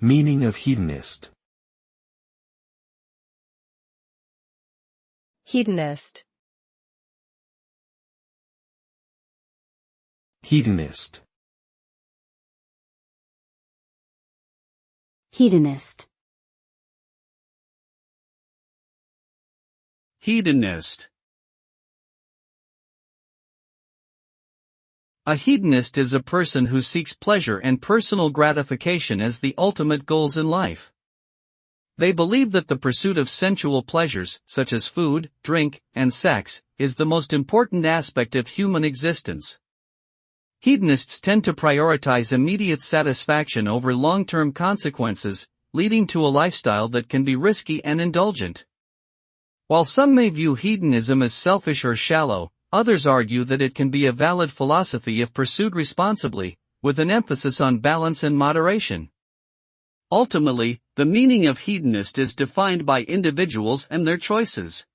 Meaning of hedonist. Hedonist. Hedonist. Hedonist. Hedonist. A hedonist is a person who seeks pleasure and personal gratification as the ultimate goals in life. They believe that the pursuit of sensual pleasures, such as food, drink, and sex, is the most important aspect of human existence. Hedonists tend to prioritize immediate satisfaction over long-term consequences, leading to a lifestyle that can be risky and indulgent. While some may view hedonism as selfish or shallow, others argue that it can be a valid philosophy if pursued responsibly, with an emphasis on balance and moderation. Ultimately, the meaning of hedonist is defined by individuals and their choices.